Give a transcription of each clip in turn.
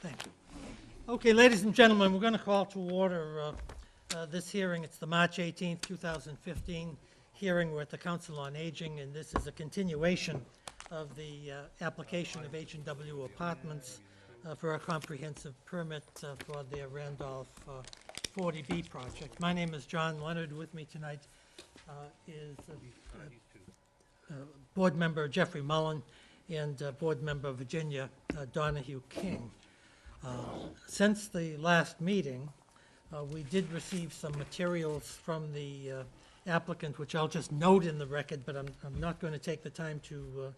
Thank you. Okay, ladies and gentlemen, we're going to call to order this hearing. It's the March 18th, 2015 hearing. We're at the Council on Aging, and this is a continuation of the application of H&W Apartments for a comprehensive permit for their Randolph 40B project. My name is John Leonard. With me tonight is Board Member Jeffrey Mullen and Board Member Virginia Donahue King. Since the last meeting, we did receive some materials from the applicant, which I'll just note in the record, but I'm not going to take the time to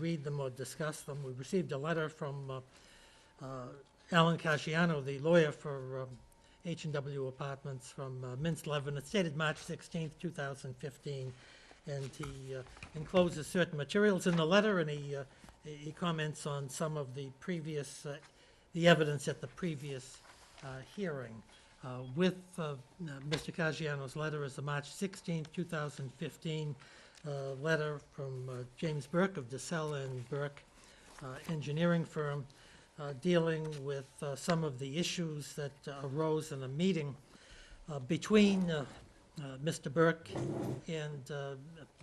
read them or discuss them. We received a letter from Alan Casciano, the lawyer for H&W Apartments from Mintz Levin. It's dated March 16th, 2015, and he encloses certain materials in the letter, and he comments on some of the previous the evidence at the previous hearing. With Mr. Casciano's letter is the March 16, 2015 letter from James Burke of DeSelle and Burke engineering firm dealing with some of the issues that arose in a meeting between Mr. Burke and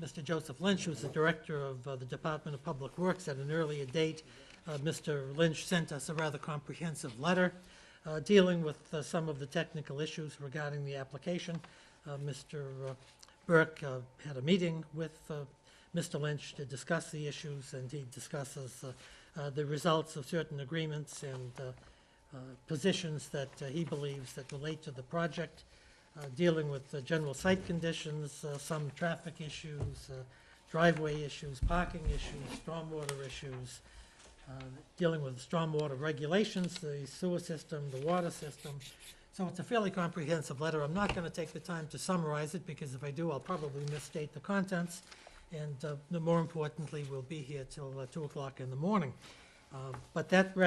Mr. Joseph Lynch, who's the director of the Department of Public Works. At an earlier date, Mr. Lynch sent us a rather comprehensive letter dealing with some of the technical issues regarding the application. Mr. Burke had a meeting with Mr. Lynch to discuss the issues, and he discusses the results of certain agreements and positions that he believes that relate to the project, dealing with general site conditions, some traffic issues, driveway issues, parking issues, stormwater issues, dealing with stormwater regulations, the sewer system, the water system. So it's a fairly comprehensive letter. I'm not going to take the time to summarize it, because if I do, I'll probably misstate the contents, and more importantly, we'll be here till 2 o'clock in the morning. But that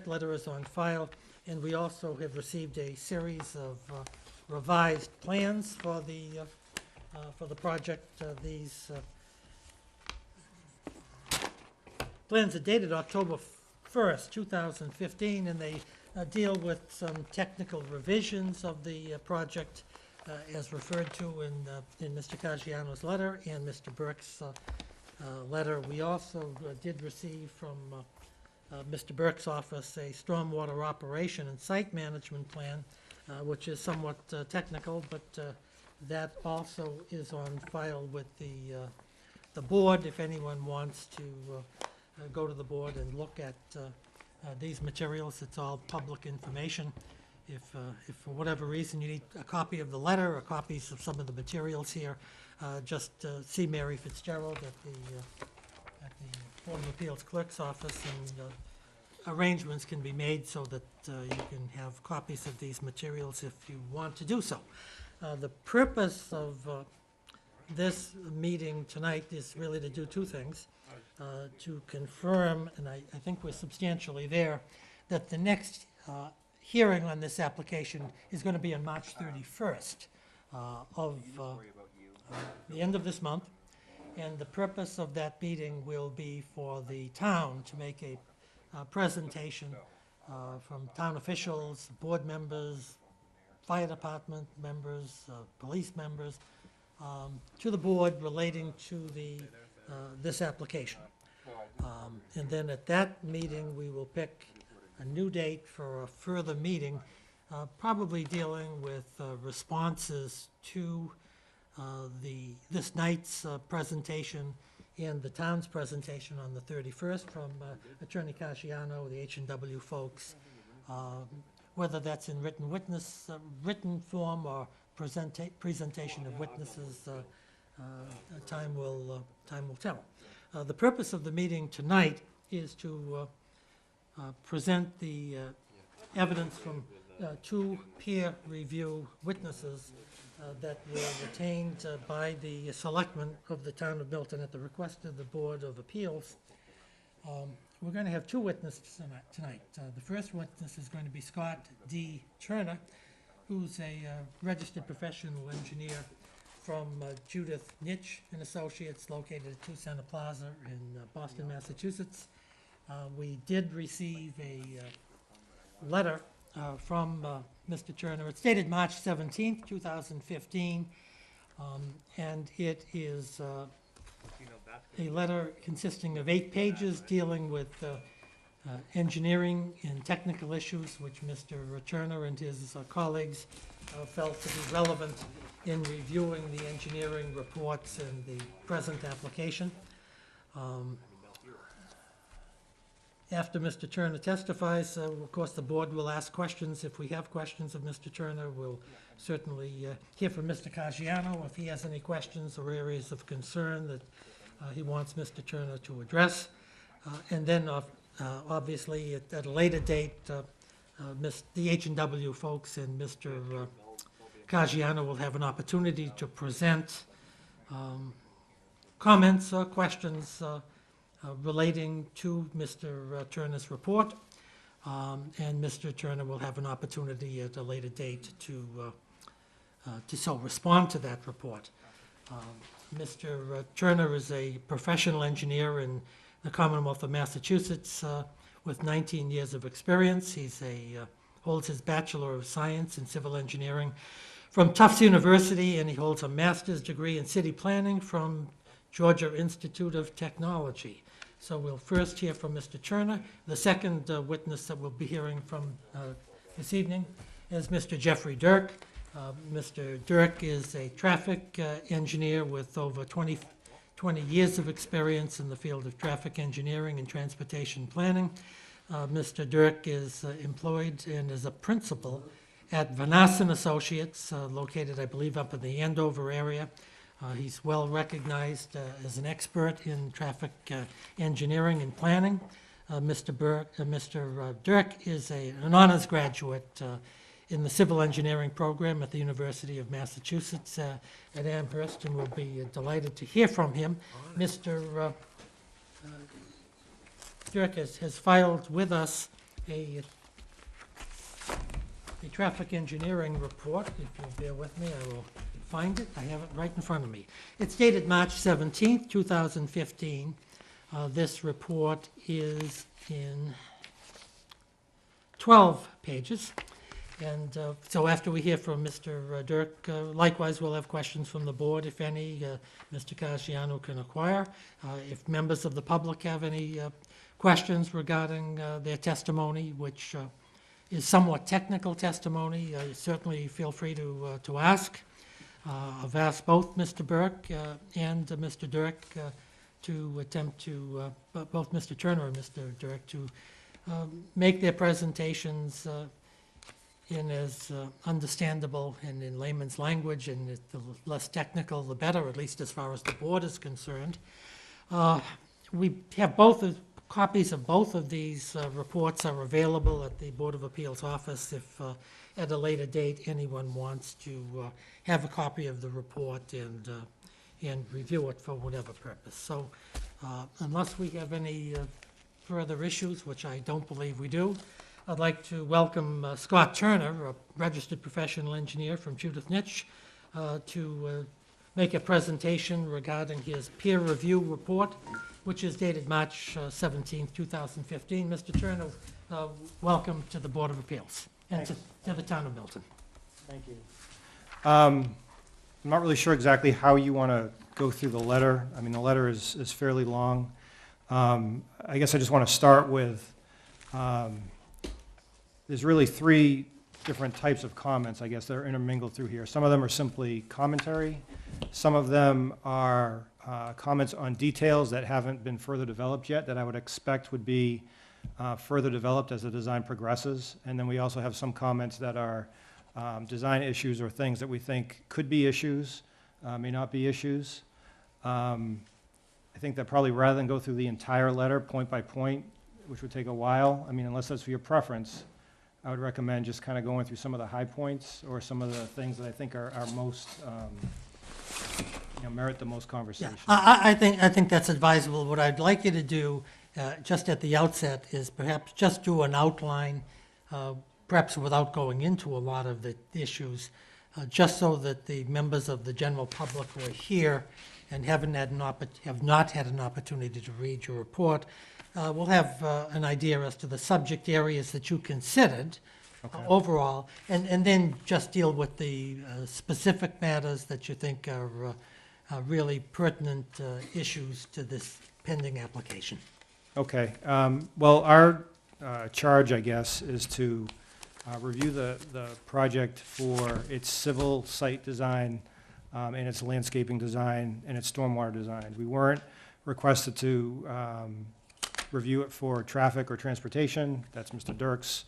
letter is on file, and we also have received a series of revised plans for the project. These plans are dated October 1st, 2015, and they deal with some technical revisions of the project as referred to in Mr. Casciano's letter and Mr. Burke's letter. We also did receive from Mr. Burke's office a stormwater operation and site management plan, which is somewhat technical, but that also is on file with the board if anyone wants to go to the board and look at these materials. It's all public information. If for whatever reason you need a copy of the letter or copies of some of the materials here, just see Mary Fitzgerald at the Board of Appeals Clerk's office, and arrangements can be made so that you can have copies of these materials if you want to do so. The purpose of this meeting tonight is really to do two things. To confirm, and I think we're substantially there, that the next hearing on this application is going to be on March 31st of the end of this month. And the purpose of that meeting will be for the town to make a presentation from town officials, board members, fire department members, police members, to the board relating to this application. And then at that meeting, we will pick a new date for a further meeting, probably dealing with responses to this night's presentation and the town's presentation on the 31st from Attorney Casciano, the H&W folks, whether that's in written form or presentation of witnesses. Time will tell. The purpose of the meeting tonight is to present the evidence from two peer review witnesses that were retained by the selectmen of the town of Milton at the request of the Board of Appeals We're going to have two witnesses tonight. The first witness is going to be Scott D. Turner, who's a registered professional engineer from Judith Nitsch and Associates, located at 2 Center Plaza in Boston, Massachusetts. We did receive a letter from Mr. Turner. It's dated March 17th, 2015, and it is a letter consisting of 8 pages dealing with engineering and technical issues, which Mr. Turner and his colleagues felt to be relevant in reviewing the engineering reports and the present application. After Mr. Turner testifies, of course, the board will ask questions. If we have questions of Mr. Turner, we'll certainly hear from Mr. Caggiano if he has any questions or areas of concern that he wants Mr. Turner to address. And then, obviously, at a later date, the H&W folks and Mr. Caggiano will have an opportunity to present comments or questions relating to Mr. Turner's report. And Mr. Turner will have an opportunity at a later date to so respond to that report. Mr. Turner is a professional engineer in the Commonwealth of Massachusetts with 19 years of experience. He's holds his Bachelor of Science in Civil Engineering from Tufts University, and he holds a master's degree in city planning from Georgia Institute of Technology. So we'll first hear from Mr. Turner. The second witness that we'll be hearing from this evening is Mr. Jeffrey Dirk. Mr. Dirk is a traffic engineer with over 20 years of experience in the field of traffic engineering and transportation planning. Mr. Dirk is employed and is a principal at Vanasan Associates, located, I believe, up in the Andover area. He's well recognized as an expert in traffic engineering and planning. Mr. Dirk is an honors graduate in the civil engineering program at the University of Massachusetts at Amherst, and we'll be delighted to hear from him. Mr. Dirk has filed with us a traffic engineering report. If you'll bear with me, I will find it. I have it right in front of me. It's dated March 17th, 2015. This report is in 12 pages. And so after we hear from Mr. Dirk, likewise we'll have questions from the board, if any, Mr. Caggiano can acquire. If members of the public have any questions regarding their testimony, which is somewhat technical testimony, certainly feel free to ask. I've asked both Mr. Burke and Mr. Dirk to attempt to, both Mr. Turner and Mr. Dirk, to make their presentations in as understandable and in layman's language, and the less technical, the better, at least as far as the board is concerned. We have copies of both of these reports are available at the Board of Appeals office if at a later date anyone wants to have a copy of the report and review it for whatever purpose. So unless we have any further issues, which I don't believe we do, I'd like to welcome Scott Turner, a registered professional engineer from Judith Nitsch, to make a presentation regarding his peer review report, which is dated March 17, 2015. Mr. Turner, welcome to the Board of Appeals and to the town of Milton. Thank you. I'm not really sure exactly how you want to go through the letter. I mean, the letter is fairly long. I guess I just want to start with there's really 3 different types of comments, I guess, that are intermingled through here. Some of them are simply commentary. Some of them are comments on details that haven't been further developed yet that I would expect would be further developed as the design progresses. And then we also have some comments that are design issues or things that we think could be issues, may not be issues. I think that probably rather than go through the entire letter point by point, which would take a while, I mean, unless that's for your preference, I would recommend just kind of going through some of the high points or some of the things that I think are most, merit the most conversation. I think that's advisable. What I'd like you to do just at the outset, is perhaps just do an outline, perhaps without going into a lot of the issues, just so that the members of the general public who are here and have not had an opportunity to read your report will have an idea as to the subject areas that you considered overall, and then just deal with the specific matters that you think are really pertinent issues to this pending application. Okay, well, our charge, I guess, is to review the project for its civil site design and its landscaping design and its stormwater design. We weren't requested to review it for traffic or transportation. That's Mr. Dirk's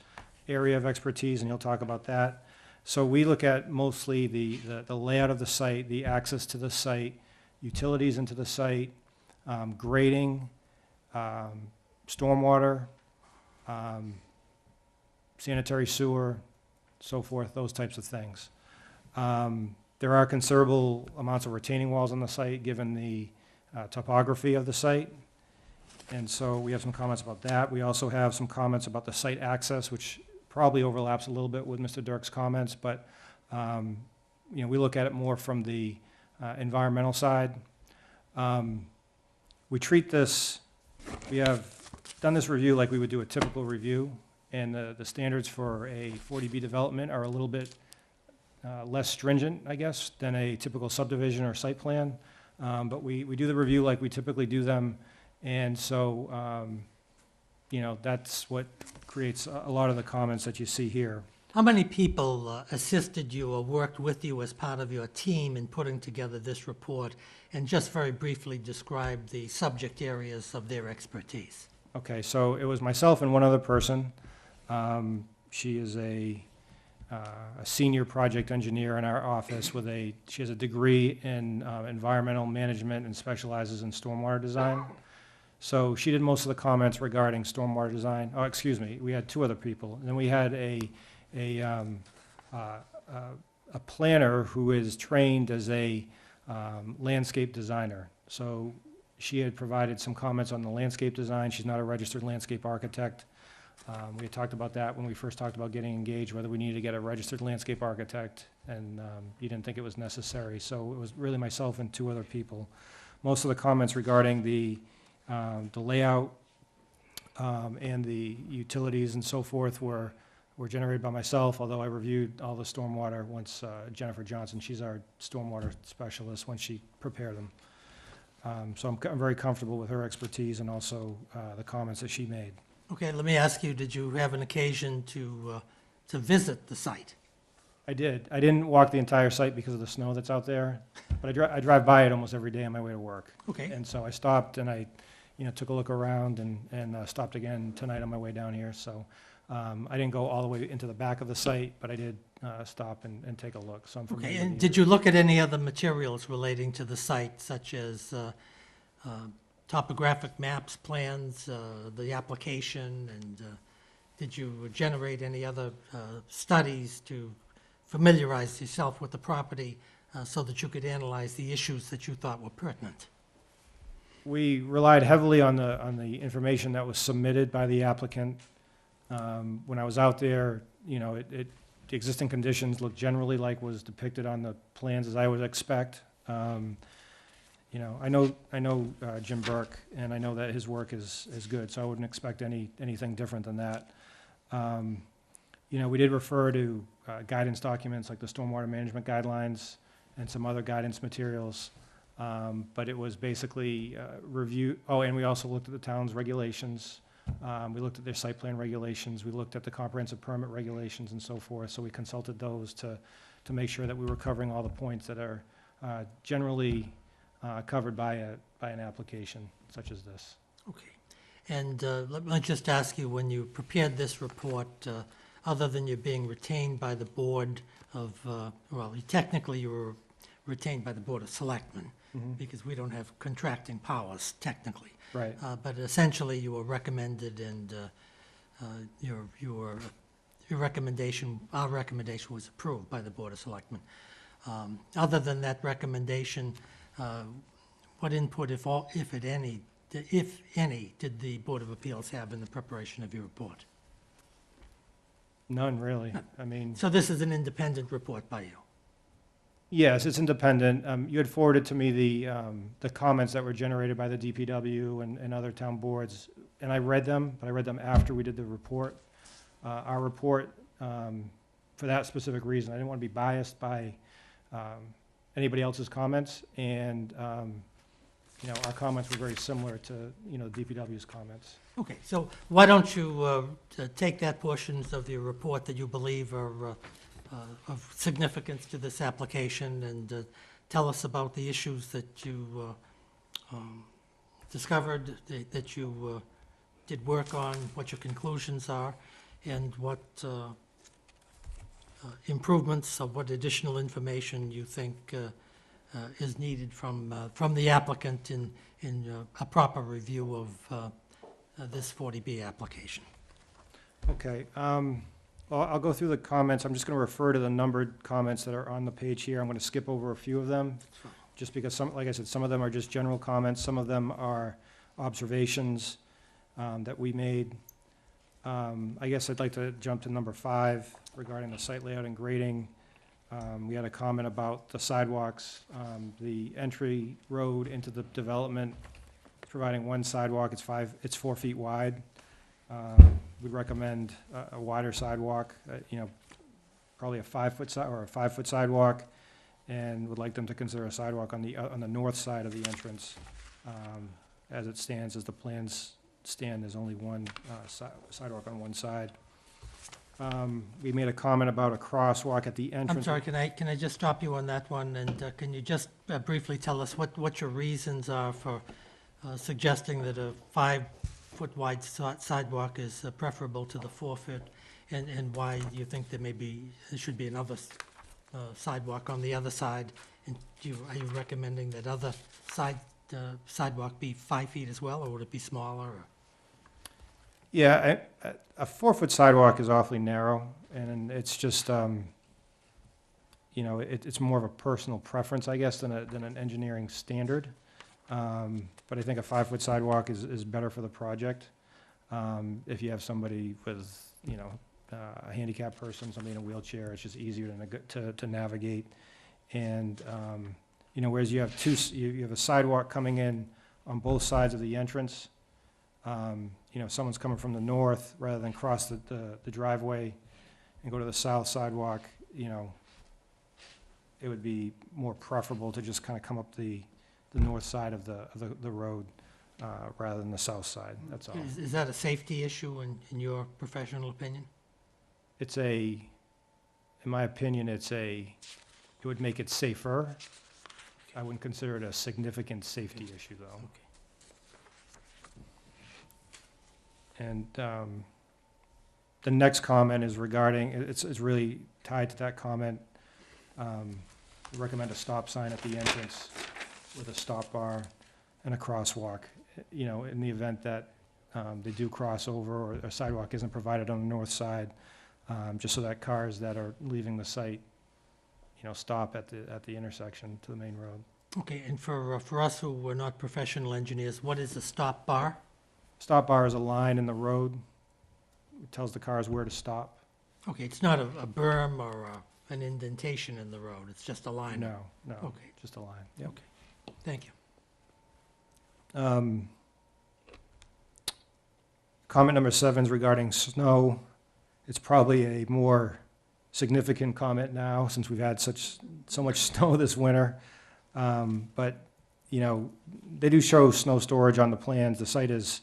area of expertise, and he'll talk about that. So we look at mostly the layout of the site, the access to the site, utilities into the site, grading, stormwater, sanitary sewer, so forth, those types of things. There are considerable amounts of retaining walls on the site, given the topography of the site. And so we have some comments about that. We also have some comments about the site access, which probably overlaps a little bit with Mr. Dirk's comments, but we look at it more from the environmental side. We treat this, we have done this review like we would do a typical review, and the standards for a 40B development are a little bit less stringent, I guess, than a typical subdivision or site plan. But we do the review like we typically do them, and so, that's what creates a lot of the comments that you see here. How many people assisted you or worked with you as part of your team in putting together this report? And just very briefly describe the subject areas of their expertise. Okay, so it was myself and one other person. She is a senior project engineer in our office she has a degree in environmental management and specializes in stormwater design. So she did most of the comments regarding stormwater design. Oh, excuse me, we had two other people. And then we had a planner who is trained as a landscape designer. So she had provided some comments on the landscape design. She's not a registered landscape architect. We had talked about that when we first talked about getting engaged, whether we needed to get a registered landscape architect, and you didn't think it was necessary. So it was really myself and two other people. Most of the comments regarding the layout and the utilities and so forth were generated by myself, although I reviewed all the stormwater once Jennifer Johnson, she's our stormwater specialist, when she prepared them. So I'm very comfortable with her expertise and also the comments that she made. Okay, let me ask you, did you have an occasion to visit the site? I did. I didn't walk the entire site because of the snow that's out there, but I drive by it almost every day on my way to work. Okay. And so I stopped and I took a look around and stopped again tonight on my way down here. So I didn't go all the way into the back of the site, but I did stop and take a look. So I'm familiar Okay, with and the did you look at any other materials relating to the site, such as topographic maps, plans, the application, and did you generate any other studies to familiarize yourself with the property so that you could analyze the issues that you thought were pertinent? We relied heavily on the information that was submitted by the applicant. When I was out there, the existing conditions looked generally like was depicted on the plans, as I would expect. I know Jim Burke, and I know that his work is good, so I wouldn't expect anything different than that. We did refer to guidance documents like the stormwater management guidelines and some other guidance materials, but it was basically review. Oh, and we also looked at the town's regulations. We looked at their site plan regulations. We looked at the comprehensive permit regulations and so forth. So we consulted those to make sure that we were covering all the points that are generally covered by an application such as this. Okay. And let me just ask you, when you prepared this report, other than you being retained by the Board of, technically you were retained by the Board of Selectmen, because we don't have contracting powers technically. Right. But essentially you were recommended, and your recommendation, our recommendation was approved by the Board of Selectmen. Other than that recommendation, what input, if at any, if any, did the Board of Appeals have in the preparation of your report? None, really. I mean, So this is an independent report by you? yes, it's independent. You had forwarded to me the comments that were generated by the DPW and other town boards, and I read them, but I read them after we did the report. Our report, for that specific reason, I didn't want to be biased by anybody else's comments, and our comments were very similar to DPW's comments. Okay, so why don't you take that portions of your report that you believe are of significance to this application and tell us about the issues that you discovered, that you did work on, what your conclusions are, and what improvements or what additional information you think is needed from the applicant in a proper review of this 40B application. Okay. Well, I'll go through the comments. I'm just going to refer to the numbered comments that are on the page here. I'm going to skip over a few of them, just because like I said, some of them are just general comments. Some of them are observations that we made. I guess I'd like to jump to number 5 regarding the site layout and grading. We had a comment about the sidewalks, the entry road into the development, providing one sidewalk. It's 4 feet wide. We'd recommend a wider sidewalk, probably a 5-foot or a 5-foot sidewalk, and would like them to consider a sidewalk on the north side of the entrance. As it stands, as the plans stand, there's only one sidewalk on one side. We made a comment about a crosswalk at the entrance. I'm sorry, can I just stop you on that one, and can you just briefly tell us what your reasons are for suggesting that a 5-foot wide sidewalk is preferable to the 4-foot, and why you think there should be another sidewalk on the other side? And are you recommending that other sidewalk be 5 feet as well, or would it be smaller? Or? Yeah, a 4-foot sidewalk is awfully narrow, and it's just, it's more of a personal preference, I guess, than an engineering standard. But I think a 5-foot sidewalk is better for the project. If you have somebody with, a handicapped person, somebody in a wheelchair, it's just easier to navigate. And, whereas you have you have a sidewalk coming in on both sides of the entrance. If someone's coming from the north, rather than cross the driveway and go to the south sidewalk, it would be more preferable to just kind of come up the north side of the road rather than the south side, that's all. Is that a safety issue in your professional opinion? In my opinion, it would make it safer. I wouldn't consider it a significant safety issue, though. Okay. And the next comment is regarding, it's really tied to that comment. We recommend a stop sign at the entrance with a stop bar and a crosswalk. In the event that they do cross over or a sidewalk isn't provided on the north side, just so that cars that are leaving the site, stop at the intersection to the main road. Okay, and for us who are not professional engineers, what is a stop bar? Stop bar is a line in the road. It tells the cars where to stop. Okay, it's not a berm or an indentation in the road, it's just a line? No, Okay, just a line. Yep. okay, thank you. Comment number 7 is regarding snow. It's probably a more significant comment now since we've had so much snow this winter. But, they do show snow storage on the plans. The site is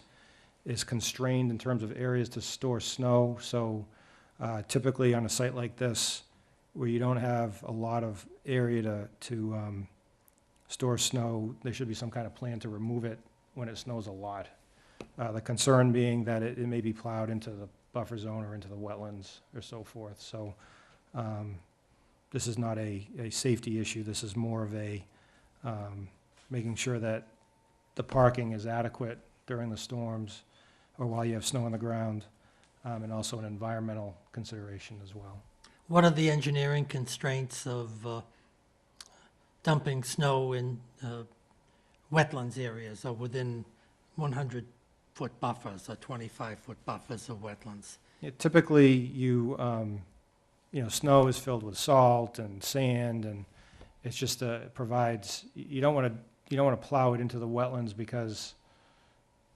constrained in terms of areas to store snow. So typically on a site like this, where you don't have a lot of area to store snow, there should be some kind of plan to remove it when it snows a lot. The concern being that it may be plowed into the buffer zone or into the wetlands or so forth. So this is not a safety issue. This is more of a making sure that the parking is adequate during the storms or while you have snow on the ground, and also an environmental consideration as well. What are the engineering constraints of dumping snow in wetlands areas or within 100-foot buffers or 25-foot buffers of wetlands? Yeah, typically, snow is filled with salt and sand, and it's just, it provides, you don't want to plow it into the wetlands because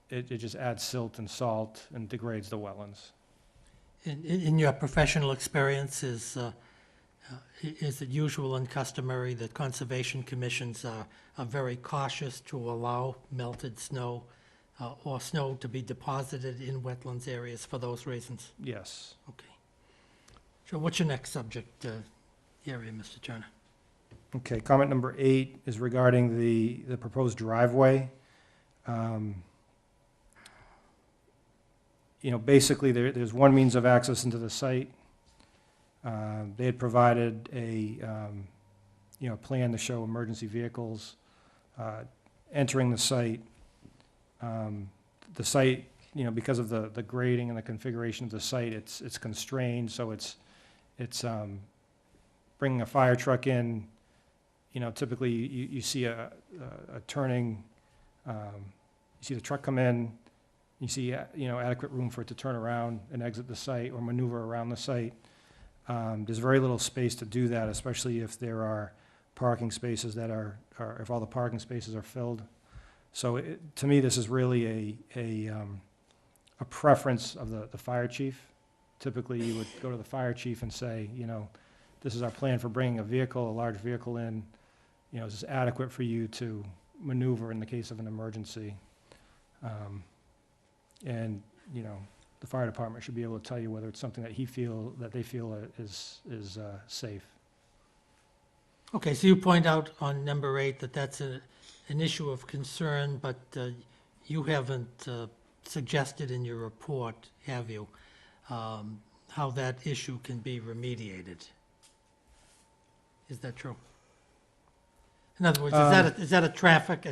it just adds silt and salt and degrades the wetlands. In your professional experience, is it usual and customary that conservation commissions are very cautious to allow melted snow or snow to be deposited in wetlands areas for those reasons? Yes. Okay. So what's your next subject area, Mr. Turner? Okay, comment number 8 is regarding the proposed driveway. Basically, there's one means of access into the site. They had provided a plan to show emergency vehicles entering the site. The site, because of the grading and the configuration of the site, it's constrained, so it's bringing a fire truck in. Typically you see a turning, you see the truck come in, you see adequate room for it to turn around and exit the site or maneuver around the site. There's very little space to do that, especially if there are parking spaces that are if all the parking spaces are filled. So to me, this is really a preference of the fire chief. Typically, you would go to the fire chief and say, this is our plan for bringing a large vehicle in. Is this adequate for you to maneuver in the case of an emergency? And the fire department should be able to tell you whether it's something that they feel is safe. Okay, so you point out on number 8 that that's an issue of concern, but you haven't suggested in your report, have you, how that issue can be remediated? Is that true? In other words, is that a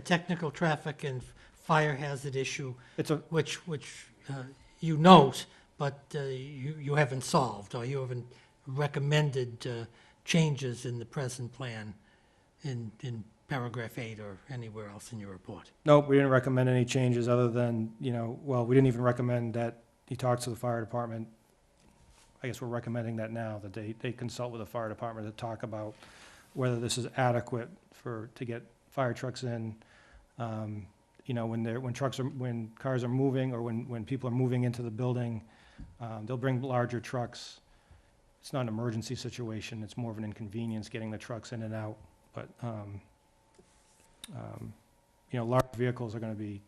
technical traffic and fire hazard issue which you note, but you haven't solved, or you haven't recommended changes in the present plan in paragraph 8 or anywhere else in your report? Nope, we didn't recommend any changes other than, we didn't even recommend that he talks to the fire department. I guess we're recommending that now, that they consult with the fire department to talk about whether this is adequate to get fire trucks in. When cars are moving or when people are moving into the building, they'll bring larger trucks. It's not an emergency situation, it's more of an inconvenience getting the trucks in and out. But, large vehicles are gonna be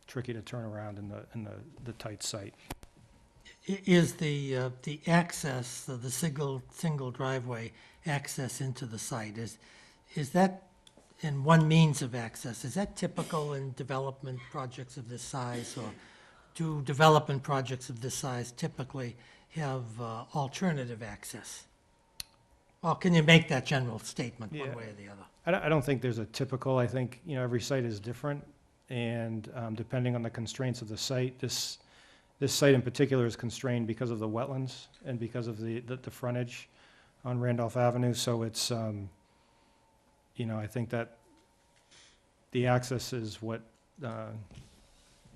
tricky to turn around in the tight site. Is the access, the single driveway access into the site, is that, in one means of access, is that typical in development projects of this size, or do development projects of this size typically have alternative access? Or can you make that general statement one Yeah. way or the other? I don't think there's a typical, I think, every site is different, and depending on the constraints of the site, this site in particular is constrained because of the wetlands and because of the frontage on Randolph Avenue, so it's, I think that the access is what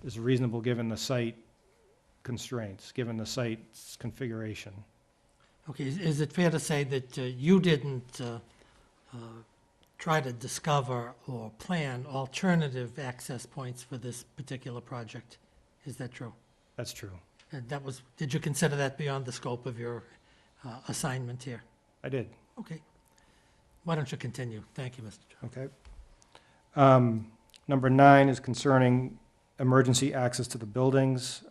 is reasonable given the site constraints, given the site's configuration. Okay, is it fair to say that you didn't try to discover or plan alternative access points for this particular project? Is that true? That's true. And did you consider that beyond the scope of your assignment here? I did. Okay. Why don't you continue? Thank you, Mr. Chairman. Okay. Number 9 is concerning emergency access to the buildings.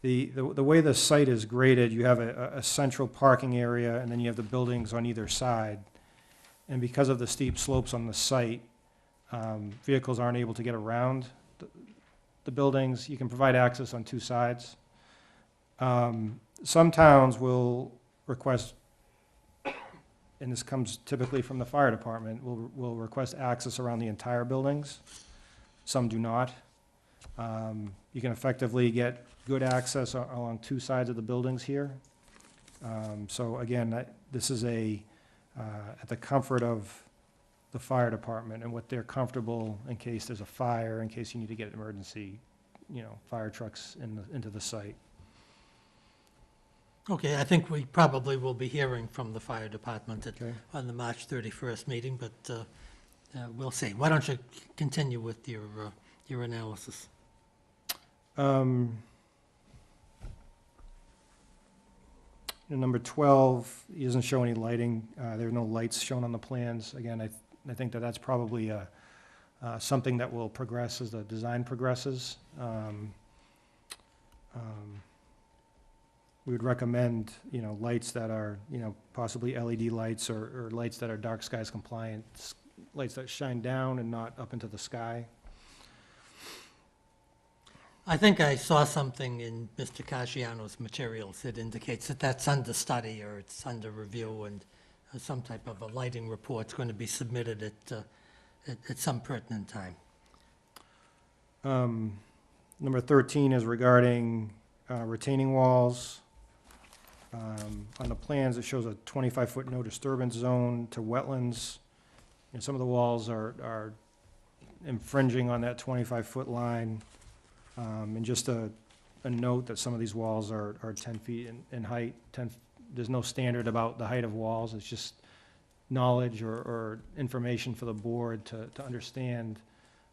The way the site is graded, you have a central parking area, and then you have the buildings on either side. And because of the steep slopes on the site, vehicles aren't able to get around the buildings. You can provide access on 2 sides. Some towns will request, and this comes typically from the fire department, will request access around the entire buildings. Some do not. You can effectively get good access along 2 sides of the buildings here. So again, this is at the comfort of the fire department and what they're comfortable in case there's a fire, in case you need to get emergency, fire trucks into the site. Okay, I think we probably will be hearing from the fire department Okay. on the March 31st meeting, but we'll see. Why don't you continue with your analysis? Number 12, he doesn't show any lighting. There are no lights shown on the plans. Again, I think that's probably something that will progress as the design progresses. We would recommend, lights that are, possibly LED lights or lights that are dark skies compliant, lights that shine down and not up into the sky. I think I saw something in Mr. Casciano's materials that indicates that that's under study or it's under review, and some type of a lighting report's going to be submitted at some pertinent time. Number 13 is regarding retaining walls. On the plans, it shows a 25-foot no disturbance zone to wetlands. And some of the walls are infringing on that 25-foot line. And just a note that some of these walls are 10 feet in height. There's no standard about the height of walls. It's just knowledge or information for the board to understand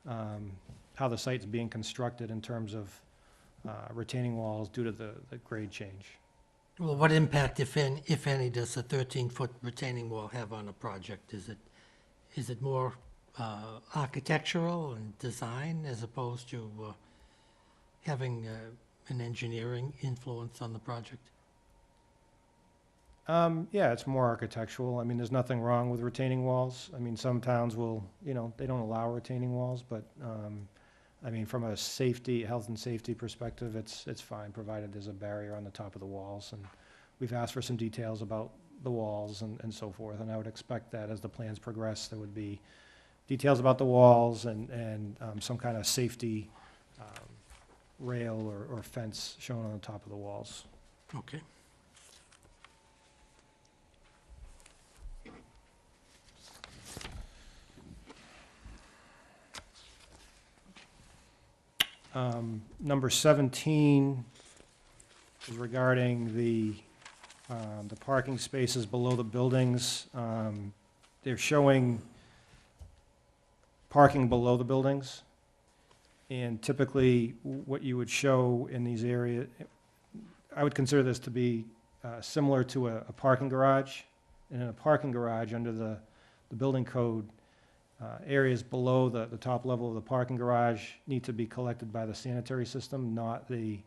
how the site's being constructed in terms of retaining walls due to the grade change. Well, what impact, if any, does a 13-foot retaining wall have on a project? Is it more architectural and design as opposed to having an engineering influence on the project? Yeah, it's more architectural. I mean, there's nothing wrong with retaining walls. I mean, some towns will, they don't allow retaining walls, but, I mean, from a health and safety perspective, it's fine, provided there's a barrier on the top of the walls. And we've asked for some details about the walls and so forth, and I would expect that as the plans progress, there would be details about the walls and some kind of safety rail or fence shown on the top of the walls. Okay. Number 17 is regarding the parking spaces below the buildings. They're showing parking below the buildings. And typically, what you would show in these areas, I would consider this to be similar to a parking garage. And in a parking garage, under the building code, areas below the top level of the parking garage need to be collected by the sanitary system, not the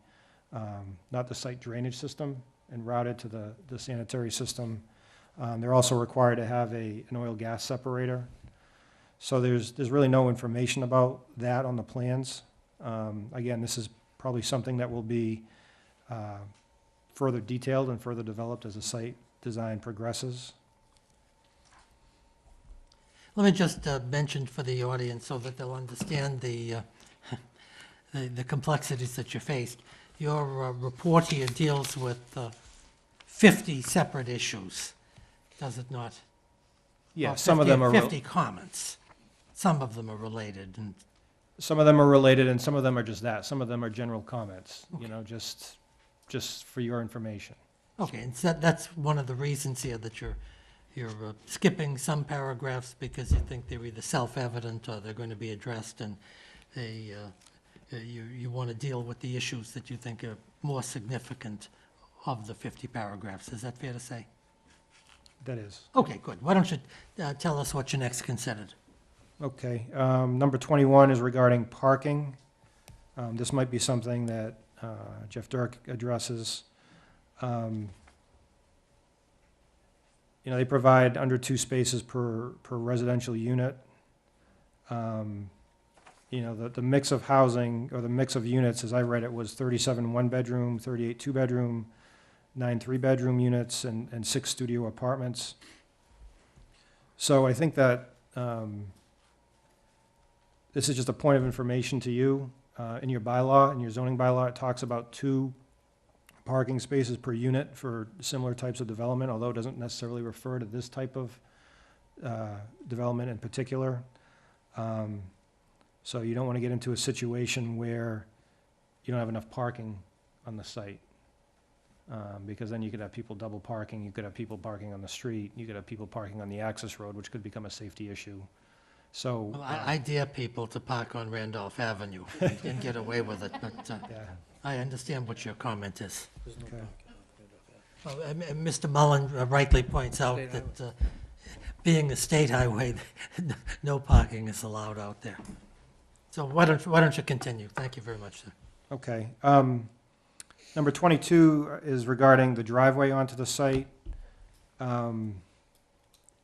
site drainage system, and routed to the sanitary system. They're also required to have an oil gas separator. So there's really no information about that on the plans. Again, this is probably something that will be further detailed and further developed as the site design progresses. Let me just mention for the audience so that they'll understand the complexities that you faced. Your report here deals with 50 separate issues, does it not? Yeah, Well, some of 50 them are 50 comments. Some of them are related, and some of them are related, and some of them are just that. Some of them are general comments. Okay. Just for your information. okay, and so that's one of the reasons here that you're skipping some paragraphs because you think they're either self-evident or they're going to be addressed, and you want to deal with the issues that you think are more significant of the 50 paragraphs. Is that fair to say? That is. Okay, good. Why don't you tell us what you next considered? Okay. Number 21 is regarding parking. This might be something that Jeff Dirk addresses. They provide under 2 spaces per residential unit. The mix of housing, or the mix of units, as I read it, was 37 one-bedroom, 38 two-bedroom, 9 three-bedroom units, and 6 studio apartments. So I think that this is just a point of information to you. In your bylaw, in your zoning bylaw, it talks about 2 parking spaces per unit for similar types of development, although it doesn't necessarily refer to this type of development in particular. So you don't want to get into a situation where you don't have enough parking on the site. Because then you could have people double parking, you could have people parking on the street, you could have people parking on the access road, which could become a safety issue. So, Well, I dare people to park on Randolph Avenue and get away with it, but yeah, I understand what your comment is. okay. Well, and Mr. Mullen rightly points out State that being a state highway, no parking is allowed out there. So why don't you continue? Thank you very much, sir. Okay. Number 22 is regarding the driveway onto the site.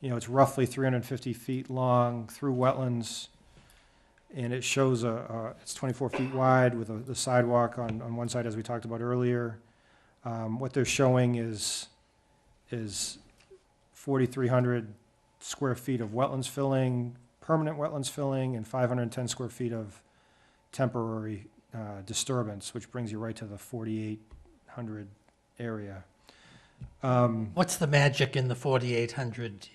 You know, it's roughly 350 feet long through wetlands, and it shows it's 24 feet wide with the sidewalk on one side, as we talked about earlier. What they're showing is 4,300 square feet of wetlands filling, permanent wetlands filling, and 510 square feet of temporary disturbance, which brings you right to the 4,800 area. What's the magic in the 4,800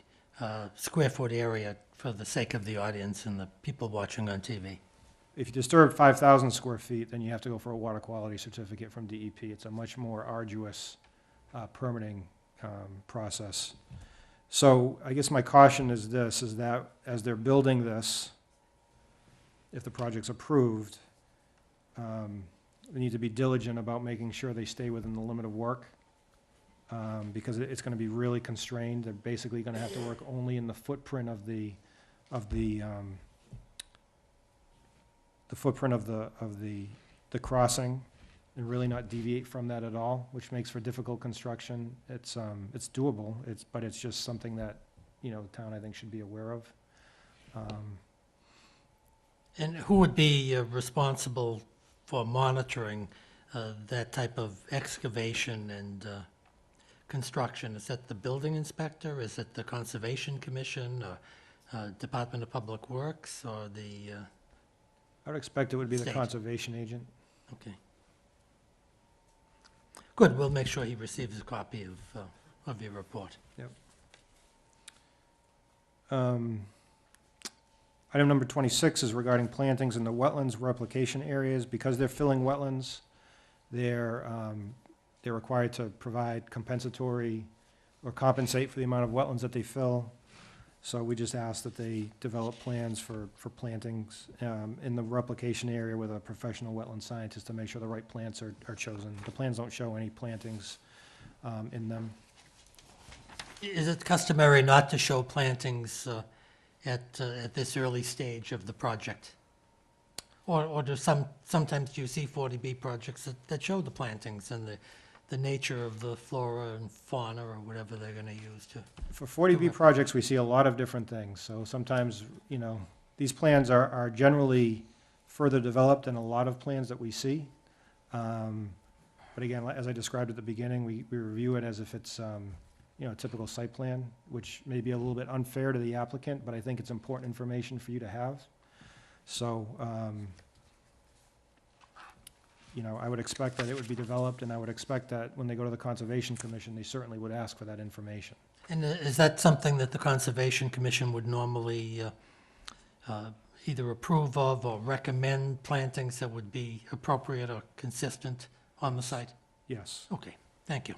square foot area for the sake of the audience and the people watching on TV? If you disturb 5,000 square feet, then you have to go for a water quality certificate from DEP. It's a much more arduous permitting process. So I guess my caution is this, is that as they're building this, if the project's approved, they need to be diligent about making sure they stay within the limit of work, because it's going to be really constrained. They're basically going to have to work only in the footprint of the footprint of the crossing, and really not deviate from that at all, which makes for difficult construction. It's doable, but it's just something that, you know, the town, I think, should be aware of. And who would be responsible for monitoring that type of excavation and construction? Is that the building inspector? Is it the Conservation Commission, or Department of Public Works, or the, I would expect it would be the State. conservation agent. okay. Good, we'll make sure he receives a copy of your report. Item number 26 is regarding plantings in the wetlands replication areas. Because they're filling wetlands, they're required to provide compensatory or compensate for the amount of wetlands that they fill. So we just ask that they develop plans for plantings in the replication area with a professional wetland scientist to make sure the right plants are chosen. The plans don't show any plantings in them. Is it customary not to show plantings at this early stage of the project? Or do sometimes you see 40B projects that show the plantings and the nature of the flora and fauna or whatever they're going to use to? For 40B projects, we see a lot of different things. So sometimes, you know, these plans are generally further developed than a lot of plans that we see. But again, as I described at the beginning, we review it as if it's, you know, a typical site plan, which may be a little bit unfair to the applicant, but I think it's important information for you to have. So, you know, I would expect that it would be developed, and I would expect that when they go to the Conservation Commission, they certainly would ask for that information. And is that something that the Conservation Commission would normally either approve of or recommend plantings that would be appropriate or consistent on the site? Yes. Okay, thank you.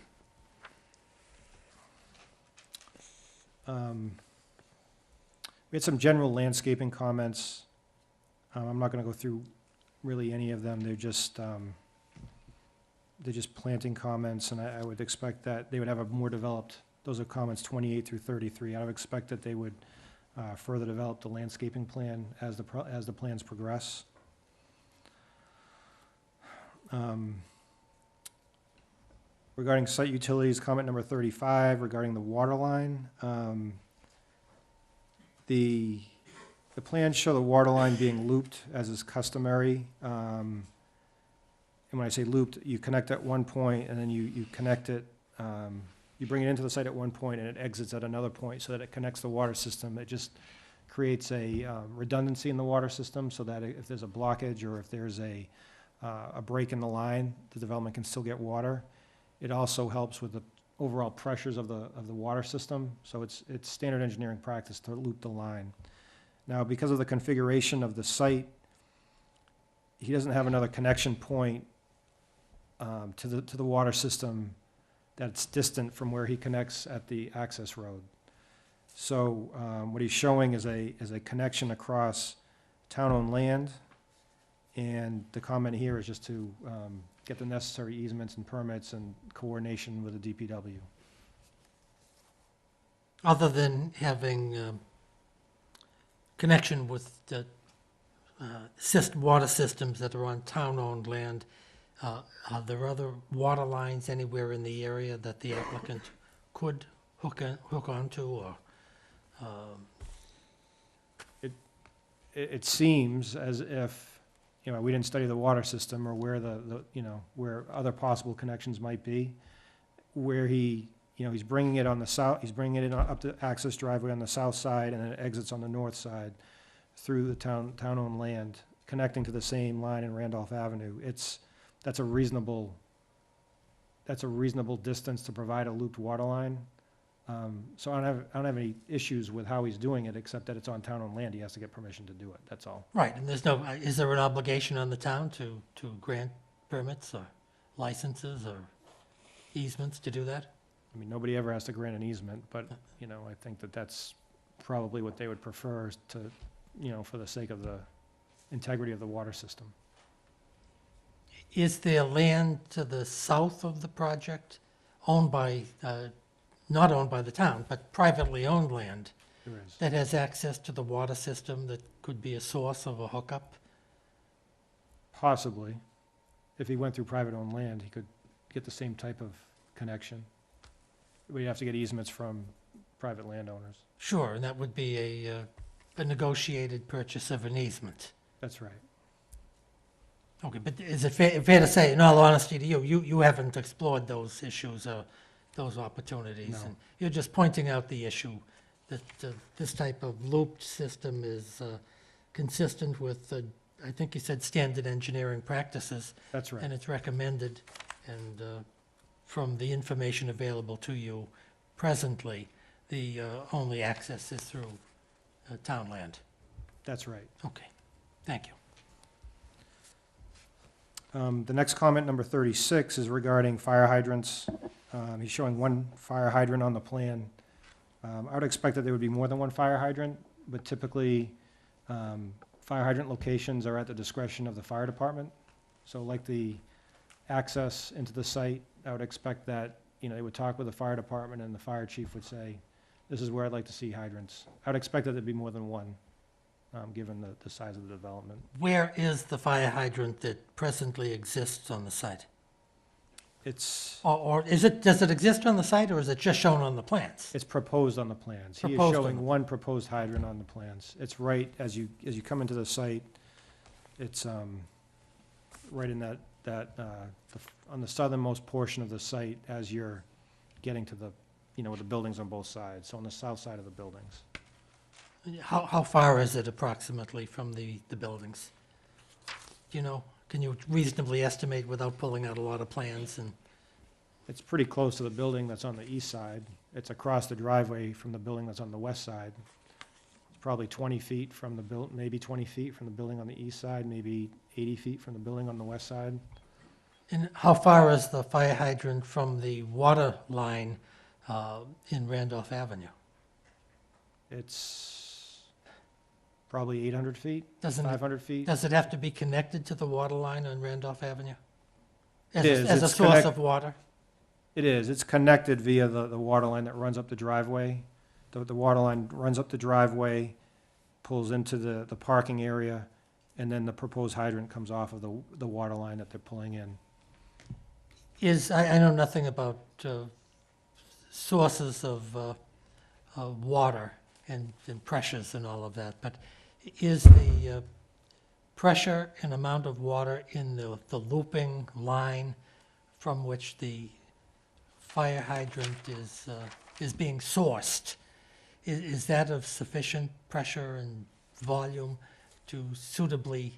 We had some general landscaping comments. I'm not going to go through really any of them. They're just planting comments, and I would expect that they would have a more developed, those are comments 28 through 33. I would expect that they would further develop the landscaping plan as the plans progress. Regarding site utilities, comment number 35, regarding the water line. The plans show the water line being looped as is customary. And when I say looped, you connect at one point and then you connect it, you bring it into the site at one point and it exits at another point so that it connects the water system. It just creates a redundancy in the water system so that if there's a blockage or if there's a break in the line, the development can still get water. It also helps with overall pressures of the water system, so it's standard engineering practice to loop the line. Now, because of the configuration of the site, he doesn't have another connection point to the water system that's distant from where he connects at the access road. So what he's showing is a connection across town-owned land, and the comment here is just to get the necessary easements and permits and coordination with the DPW. Other than having connection with the water systems that are on town-owned land, are there other water lines anywhere in the area that the applicant could hook onto, or? It seems as if, we didn't study the water system or where where other possible connections might be, where he's bringing it on the south, he's bringing it in up the access driveway on the south side, and then it exits on the north side through the town-owned land, connecting to the same line in Randolph Avenue. That's a reasonable distance to provide a looped water line. So I don't have any issues with how he's doing it, except that it's on town-owned land. He has to get permission to do it, that's all. Right, and is there an obligation on the town to grant permits or licenses or easements to do that? I mean, nobody ever has to grant an easement, but, I think that that's probably what they would prefer to, for the sake of the integrity of the water system. Is there land to the south of the project owned by, not owned by the town, but privately owned land There is. that has access to the water system that could be a source of a hookup? Possibly. If he went through private-owned land, he could get the same type of connection. We'd have to get easements from private landowners. Sure, and that would be a negotiated purchase of an easement. That's right. Okay, but is it fair to say, in all honesty to you haven't explored those issues or those opportunities? No. And you're just pointing out the issue that this type of looped system is consistent with, I think you said, standard engineering practices, That's right. and it's recommended, and from the information available to you presently, the only access is through town land. That's right. Okay, thank you. The next comment, number 36, is regarding fire hydrants. He's showing one fire hydrant on the plan. I would expect that there would be more than one fire hydrant, but typically, fire hydrant locations are at the discretion of the fire department. So like the access into the site, I would expect that, they would talk with the fire department, and the fire chief would say, this is where I'd like to see hydrants. I would expect that there'd be more than one, given the size of the development. Where is the fire hydrant that presently exists on the site? It's Or does it exist on the site, or is it just shown on the plans? proposed on the plans. He is Proposed on showing the- one proposed hydrant on the plans. It's right, as you come into the site, it's right in on the southernmost portion of the site as you're getting to the, with the buildings on both sides, so on the south side of the buildings. How far is it approximately from the buildings? Do you know? Can you reasonably estimate without pulling out a lot of plans? And It's pretty close to the building that's on the east side. It's across the driveway from the building that's on the west side. It's probably 20 feet from the maybe 20 feet from the building on the east side, maybe 80 feet from the building on the west side. And how far is the fire hydrant from the water line in Randolph Avenue? It's probably 800 feet, Doesn't it, 500 feet. does it have to be connected to the water line on Randolph Avenue? It is. As a It's source of water? It is. It's connected via the water line that runs up the driveway. The water line runs up the driveway, pulls into the parking area, and then the proposed hydrant comes off of the water line that they're pulling in. I know nothing about sources of water and pressures and all of that, but is the pressure and amount of water in the looping line from which the fire hydrant is being sourced, is that of sufficient pressure and volume to suitably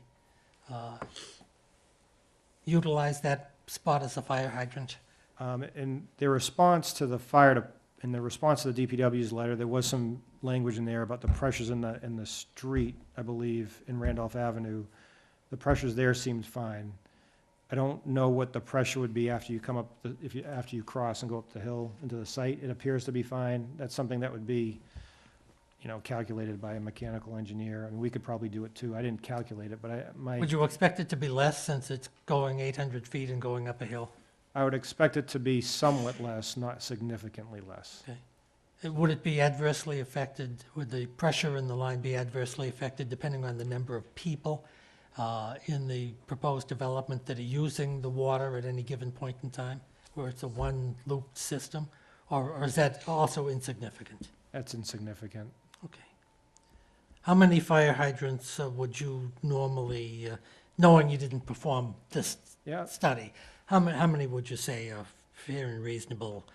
utilize that spot as a fire hydrant? In their response to in the response to the DPW's letter, there was some language in there about the pressures in the street, I believe, in Randolph Avenue. The pressures there seemed fine. I don't know what the pressure would be after you come up, after you cross and go up the hill into the site. It appears to be fine. That's something that would be, calculated by a mechanical engineer. I mean, we could probably do it too. I didn't calculate it, but Would you expect it to be less since it's going 800 feet and going up a hill? I would expect it to be somewhat less, not significantly less. Okay. Would it be adversely affected, would the pressure in the line be adversely affected depending on the number of people in the proposed development that are using the water at any given point in time, where it's a one-loop system? Or is that also insignificant? That's insignificant. Okay. How many fire hydrants would you normally, knowing you didn't perform this Yeah, study, how many would you say are fair and reasonable,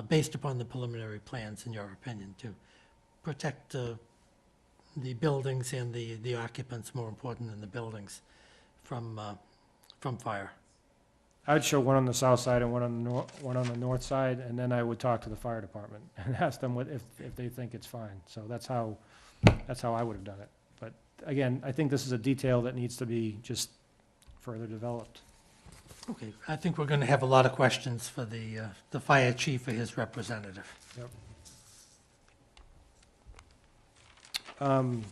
based upon the preliminary plans, in your opinion, to protect the buildings and the occupants, more important than the buildings, from fire? I would show one on the south side and one on the north side, and then I would talk to the fire department and ask them if they think it's fine. So that's how I would have done it. But again, I think this is a detail that needs to be just further developed. Okay, I think we're going to have a lot of questions for the fire chief or his representative. Yep. On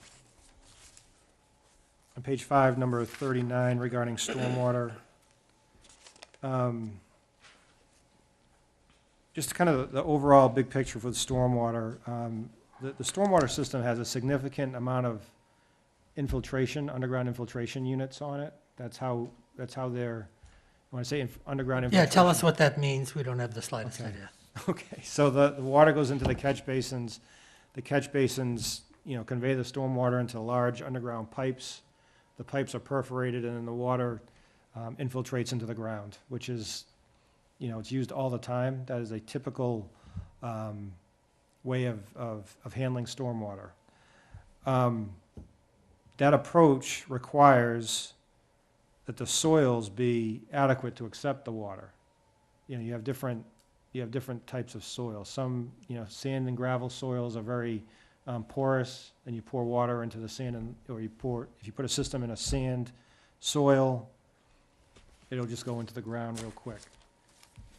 page 5, number 39, regarding stormwater. Just kind of the overall big picture for the stormwater. The stormwater system has a significant amount of infiltration, underground infiltration units on it. That's how they're, when I say underground Yeah, infiltration. tell us what that means. We don't have the slightest Okay. idea. Okay, so the water goes into the catch basins. The catch basins, convey the stormwater into large underground pipes. The pipes are perforated, and then the water infiltrates into the ground, which is, it's used all the time. That is a typical way of handling stormwater. That approach requires that the soils be adequate to accept the water. You have different types of soil. Some, sand and gravel soils are very porous, and you pour water into the sand, if you put a system in a sand soil, it'll just go into the ground real quick.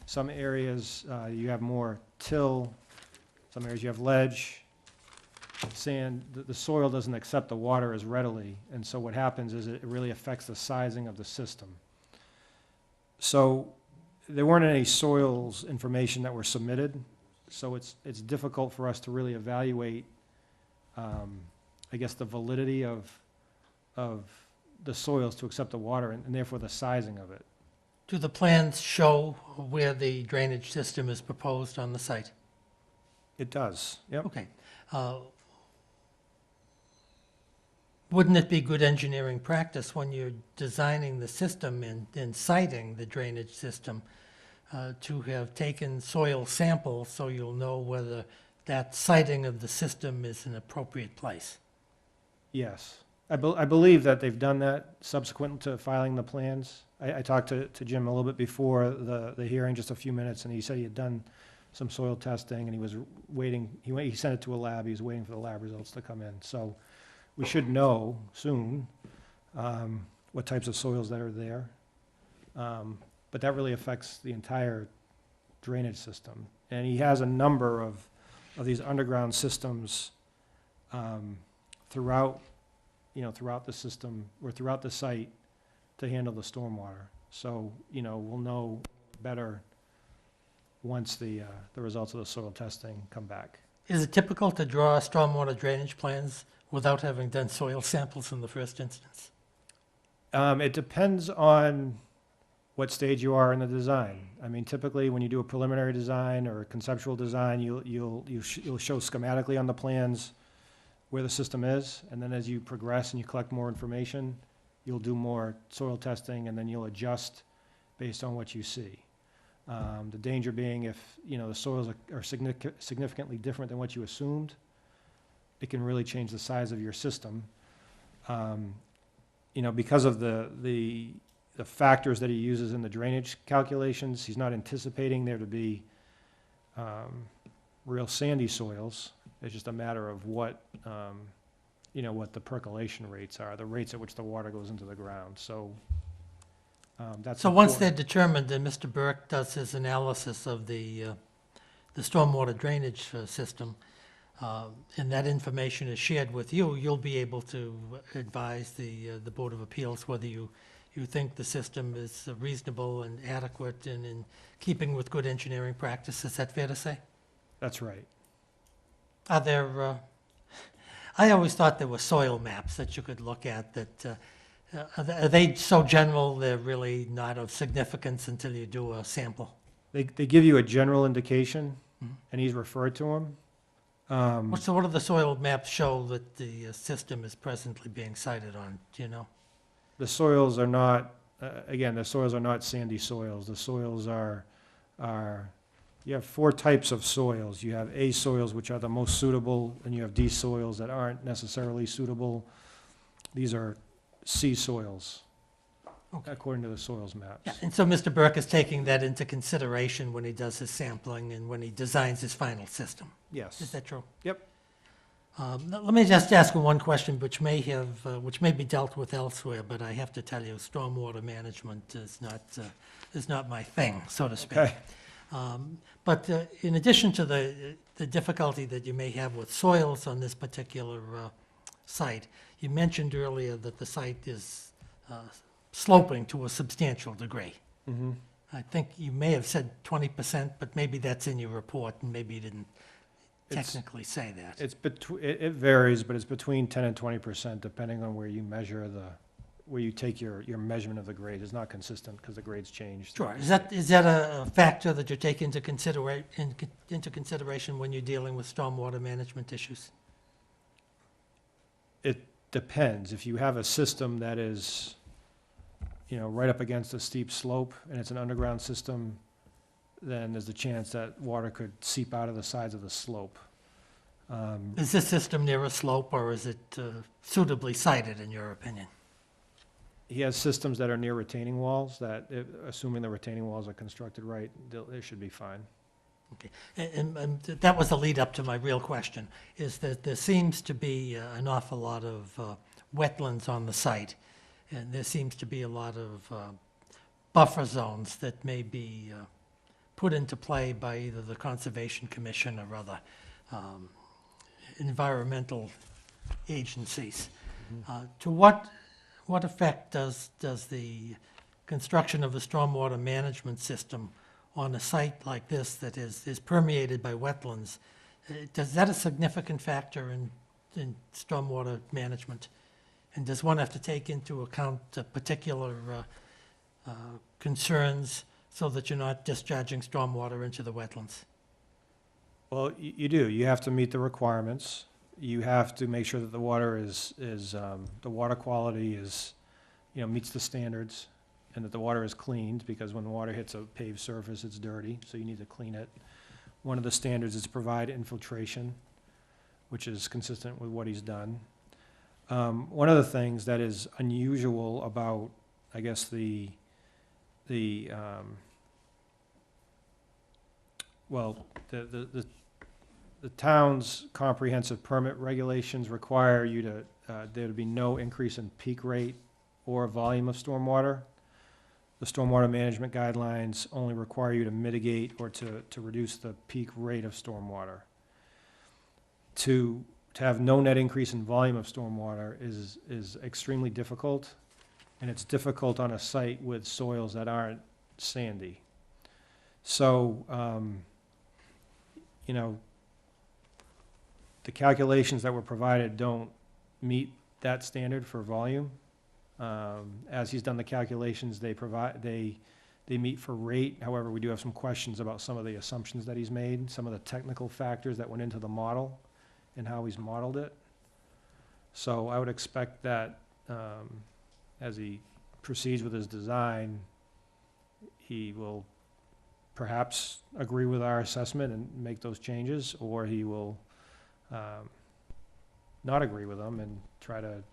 Some areas, you have more till. Some areas you have ledge, sand. The soil doesn't accept the water as readily, and so what happens is it really affects the sizing of the system. So there weren't any soils information that were submitted, so it's difficult for us to really evaluate, I guess, the validity of the soils to accept the water, and therefore the sizing of it. Do the plans show where the drainage system is proposed on the site? It does, yep. Okay. Wouldn't it be good engineering practice when you're designing the system and siting the drainage system to have taken soil samples so you'll know whether that siting of the system is an appropriate place? Yes. I believe that they've done that subsequent to filing the plans. I talked to Jim a little bit before the hearing, just a few minutes, and he said he had done some soil testing, and he was waiting. He sent it to a lab. He was waiting for the lab results to come in. So we should know soon what types of soils that are there. But that really affects the entire drainage system. And he has a number of these underground systems throughout the system, or throughout the site, to handle the stormwater. So, we'll know better once the results of the soil testing come back. Is it typical to draw stormwater drainage plans without having done soil samples in the first instance? It depends on what stage you are in the design. I mean, typically, when you do a preliminary design or a conceptual design, you'll show schematically on the plans where the system is, and then as you progress and you collect more information, you'll do more soil testing, and then you'll adjust based on what you see. The danger being, if the soils are significantly different than what you assumed, it can really change the size of your system. Because of the the factors that he uses in the drainage calculations, he's not anticipating there to be real sandy soils. It's just a matter of what, what the percolation rates are, the rates at which the water goes into the ground. So that's So once they're important. determined, then Mr. Burke does his analysis of the stormwater drainage system, and that information is shared with you, you'll be able to advise the Board of Appeals whether you think the system is reasonable and adequate and in keeping with good engineering practice. Is that fair to say? That's right. Are there, I always thought there were soil maps that you could look at that, are they so general they're really not of significance until you do a sample? They give you a general indication, Mhm. and he's referred to them. So what do the soil maps show that the system is presently being sited on, do you know? The soils are not, again, the soils are not sandy soils. The soils are, you have 4 types of soils. You have A soils, which are the most suitable, and you have D soils that aren't necessarily suitable. These are C soils, Okay. according to the soils maps. Yeah, and so Mr. Burke is taking that into consideration when he does his sampling and when he designs his final system. Is Yes. that true? Yep. Let me just ask one question which may be dealt with elsewhere, but I have to tell you, stormwater management is not my thing, so to speak. Okay. But in addition to the difficulty that you may have with soils on this particular site, you mentioned earlier that the site is sloping to a substantial degree. Mm-hmm. I think you may have said 20%, but maybe that's in your report, and maybe you didn't technically say that. It varies, but it's between 10 and 20%, depending on where you measure where you take your measurement of the grade. It's not consistent because the grade's changed. Sure. Is that a factor that you take into consideration when you're dealing with stormwater management issues? It depends. If you have a system that is, right up against a steep slope and it's an underground system, then there's a chance that water could seep out of the sides of the slope. Is this system near a slope, or is it suitably sited, in your opinion? He has systems that are near retaining walls that, assuming the retaining walls are constructed right, they should be fine. Okay. And that was the lead up to my real question, is that there seems to be an awful lot of wetlands on the site, and there seems to be a lot of buffer zones that may be put into play by either the Conservation Commission or other environmental agencies. To what effect does the construction of a stormwater management system on a site like this that is permeated by wetlands, is that a significant factor in stormwater management? And does one have to take into account particular concerns so that you're not discharging stormwater into the wetlands? Well, you do. You have to meet the requirements. You have to make sure that the water the water quality is, meets the standards, and that the water is cleaned, because when the water hits a paved surface, it's dirty, so you need to clean it. One of the standards is to provide infiltration, which is consistent with what he's done. One of the things that is unusual about, I guess, the town's comprehensive permit regulations require you to, there to be no increase in peak rate or volume of stormwater. The stormwater management guidelines only require you to mitigate or to reduce the peak rate of stormwater. To have no net increase in volume of stormwater is extremely difficult, and it's difficult on a site with soils that aren't sandy. So, the calculations that were provided don't meet that standard for volume. As he's done the calculations, they meet for rate. However, we do have some questions about some of the assumptions that he's made, some of the technical factors that went into the model and how he's modeled it. So I would expect that as he proceeds with his design, he will perhaps agree with our assessment and make those changes, or he will not agree with them and try to,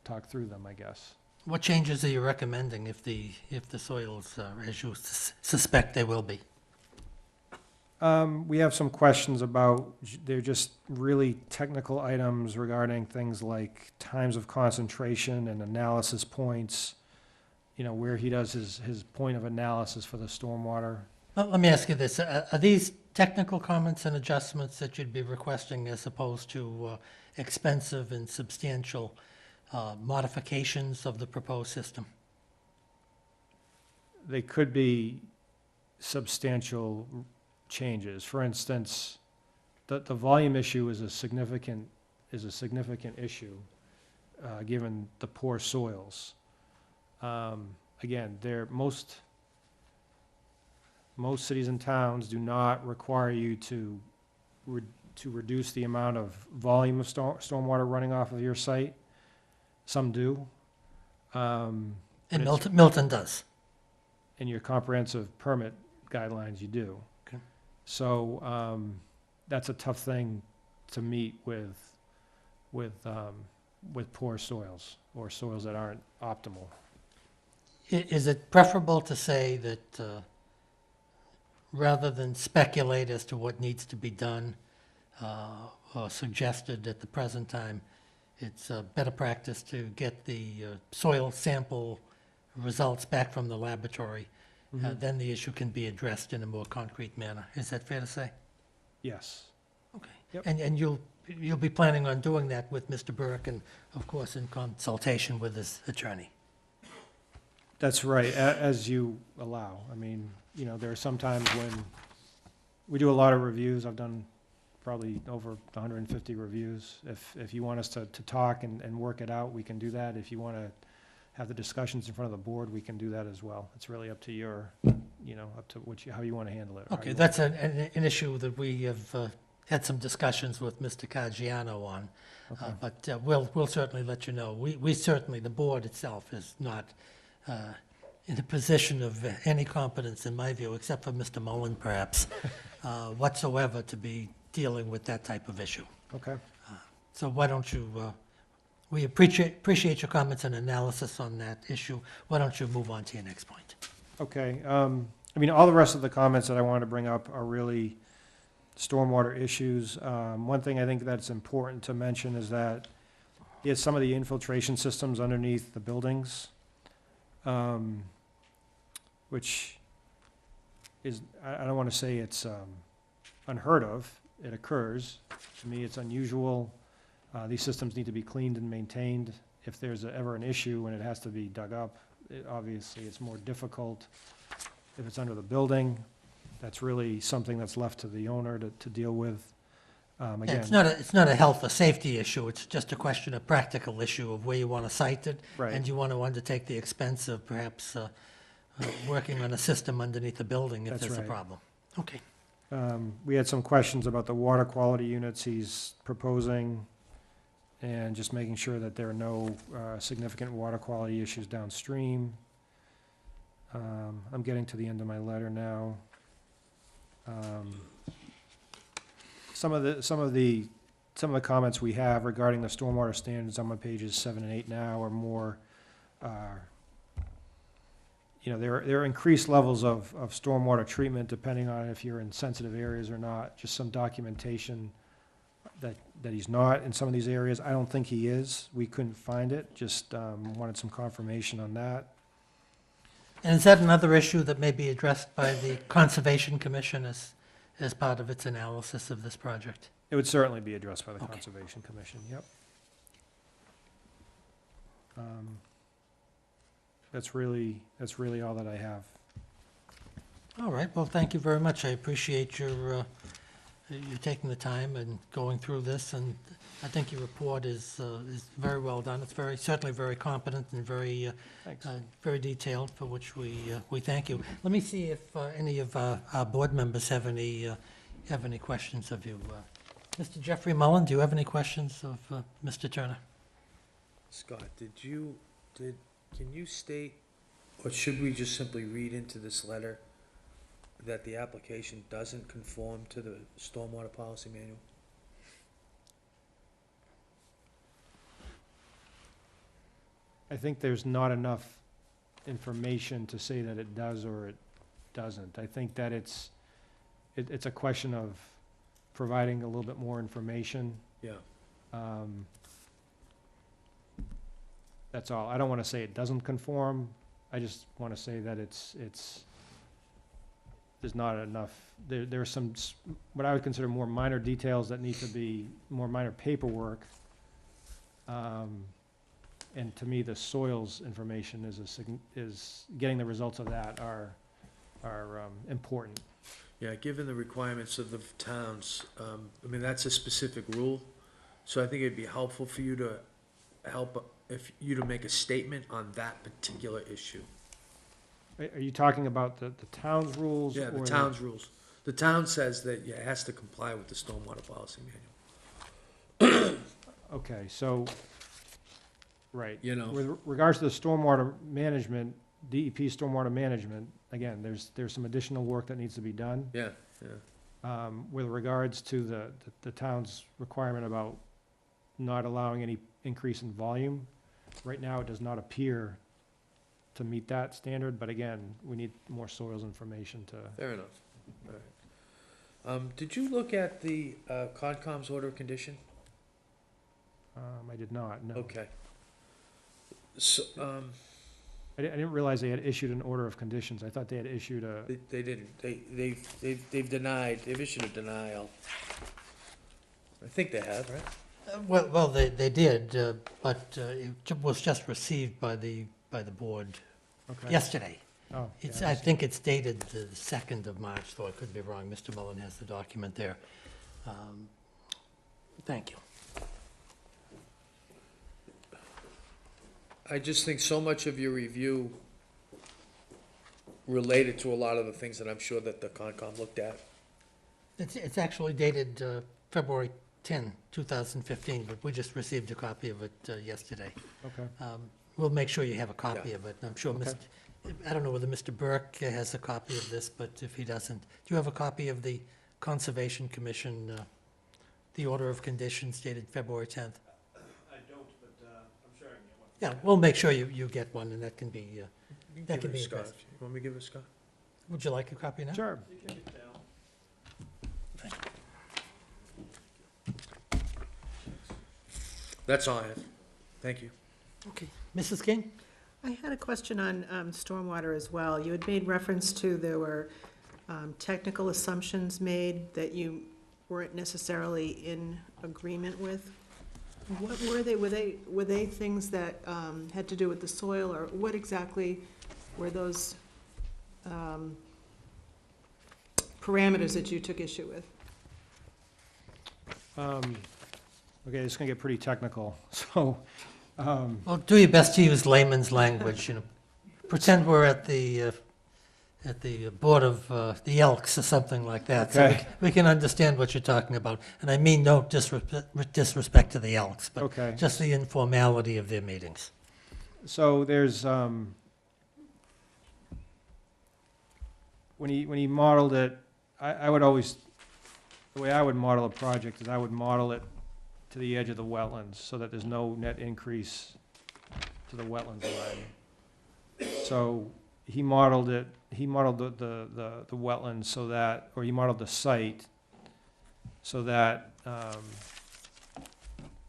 talk through them, I guess. What changes are you recommending if the soils are as you suspect they will be? We have some questions about, they're just really technical items regarding things like times of concentration and analysis points, you know, where he does his point of analysis for the stormwater. Well, let me ask you this. Are these technical comments and adjustments that you'd be requesting as opposed to expensive and substantial modifications of the proposed system? They could be substantial changes. For instance, the volume issue is a significant issue, given the poor soils. Again, most cities and towns do not require you to reduce the amount of volume of stormwater running off of your site. Some do. And But it's- Milton does. In your comprehensive permit guidelines, you do. Okay. So, that's a tough thing to meet with poor soils, or soils that aren't optimal. Is it preferable to say that rather than speculate as to what needs to be done or suggested at the present time, it's a better practice to get the soil sample results back from the laboratory? Then the issue can be addressed in a more concrete manner. Is that fair to say? Yes. Okay. Yep. And you'll be planning on doing that with Mr. Burke and, of course, in consultation with his attorney? That's right, as you allow. I mean, you know, there are some times when we do a lot of reviews. I've done probably over 150 reviews. If you want us to talk and work it out, we can do that. If you want to have the discussions in front of the board, we can do that as well. It's really up to your, you know, up to how you want to handle it. Okay, that's an issue that we have had some discussions with Mr. Caggiano on. Okay. But we'll certainly let you know. We certainly, the board itself is not in a position of any competence, in my view, except for Mr. Mullen perhaps, whatsoever to be dealing with that type of issue. Okay. So why don't you, we appreciate your comments and analysis on that issue. Why don't you move on to your next point? Okay, I mean, all the rest of the comments that I wanted to bring up are really stormwater issues. One thing I think that's important to mention is that some of the infiltration systems underneath the buildings, which is, I don't want to say it's unheard of. It occurs. To me, it's unusual. These systems need to be cleaned and maintained. If there's ever an issue and it has to be dug up, obviously it's more difficult. If it's under the building, that's really something that's left to the owner to deal with. Yeah, Again, it's not a health or safety issue. It's just a question of practical issue of where you want to site it. Right. And you want to undertake the expense of perhaps working on a system underneath the building if That's there's a right. problem. Okay. We had some questions about the water quality units he's proposing, and just making sure that there are no significant water quality issues downstream. I'm getting to the end of my letter now. Some of the comments we have regarding the stormwater standards, I'm on pages 7 and 8 now, are more, you know, there are increased levels of stormwater treatment depending on if you're in sensitive areas or not. Just some documentation that he's not in some of these areas. I don't think he is. We couldn't find it. Just wanted some confirmation on that. And is that another issue that may be addressed by the Conservation Commission as part of its analysis of this project? It would certainly be addressed by the Okay. Conservation Commission, yep. That's really all that I have. All right, well, thank you very much. I appreciate your taking the time and going through this, and I think your report is very well done. It's certainly very competent and very Thanks. very detailed, for which we thank you. Let me see if any of our board members have any questions of you. Mr. Jeffrey Mullen, do you have any questions of Mr. Turner? Scott, can you state, or should we just simply read into this letter that the application doesn't conform to the stormwater policy manual? think there's not enough information to say that it does or it doesn't. I think that it's a question of providing a little bit more information. Yeah. That's all. I don't want to say it doesn't conform. I just want to say that there's not enough, there are some, what I would consider more minor details that need to be, more minor paperwork. And to me, the soils information is getting the results of that are important. Yeah, given the requirements of the towns, I mean, that's a specific rule. So I think it'd be helpful for you to make a statement on that particular issue. Are you talking about the town's rules? Yeah, the or town's rules. The town says that it has to comply with the stormwater policy manual. Okay, so, right. You know. With regards to the stormwater management, DEP stormwater management, again, there's some additional work that needs to be done. Yeah, yeah. With regards to the town's requirement about not allowing any increase in volume, right now, it does not appear to meet that standard, but again, we need more soils information to. Fair enough. All right. Did you look at the Concom's order of condition? I did not, no. Okay. So, I didn't realize they had issued an order of conditions. I thought they had issued a, they didn't, they've denied, they've issued a denial. I think they have, right? Well, they did, but it was just received by the board okay. yesterday. Oh, It's, yeah, I think it's dated the 2nd of March, though I could be wrong. Mr. Mullen has the document there. Thank you. I just think so much of your review related to a lot of the things that I'm sure that the Concom looked at. It's actually dated February 10, 2015, but we just received a copy of it yesterday. Okay. We'll make sure you have a copy Yeah. of it. I'm sure, Okay. I don't know whether Mr. Burke has a copy of this, but if he doesn't, do you have a copy of the Conservation Commission, the order of conditions dated February 10th? I don't, but I'm sure I can get one. Yeah, we'll make sure you get one, and that can be, You That give can it to be Scott. addressed. You want me to give it to Scott? would you like a copy now? Sure. That's all I have. Thank you. Okay. Mrs. King? I had a question on stormwater as well. You had made reference to there were technical assumptions made that you weren't necessarily in agreement with. What were they? Were they things that had to do with the soil, or what exactly were those parameters that you took issue with? Okay, it's gonna get pretty technical, so, Well, do your best to use layman's language, Pretend we're at the Board of the Elks or something like that. So Okay. we can understand what you're talking about. And I mean no disrespect to the Elks, but okay. just the informality of their meetings. So there's, when he modeled it, I would always, the way I would model a project is I would model it to the edge of the wetlands so that there's no net increase to the wetlands line. So he modeled it, he modeled the wetlands so that, or he modeled the site so that,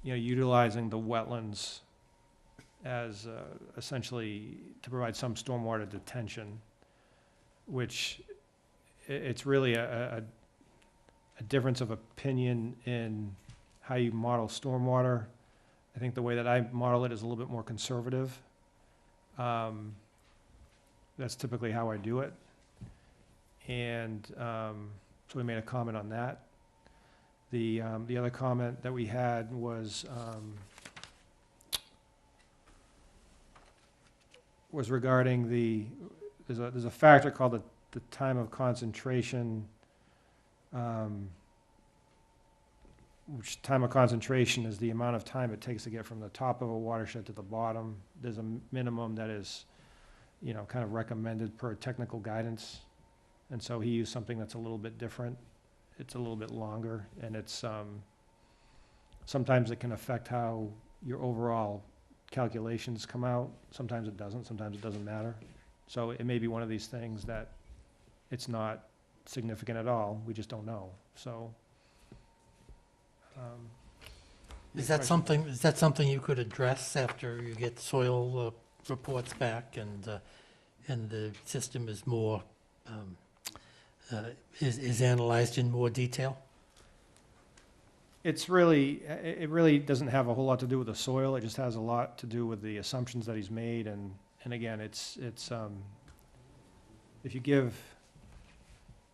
utilizing the wetlands as essentially to provide some stormwater detention, which it's really a difference of opinion in how you model stormwater. I think the way that I model it is a little bit more conservative. That's typically how I do it. And so we made a comment on that. The other comment that we had was regarding there's a factor called the time of concentration, which time of concentration is the amount of time it takes to get from the top of a watershed to the bottom. There's a minimum that is, kind of recommended per technical guidance. And so he used something that's a little bit different. It's a little bit longer, and it's, sometimes it can affect how your overall calculations come out. Sometimes it doesn't matter. So it may be one of these things that it's not significant at all, we just don't know, so. Is that something you could address after you get soil reports back and the system is more, is analyzed in more detail? It really doesn't have a whole lot to do with the soil, it just has a lot to do with the assumptions that he's made, and again, if you give,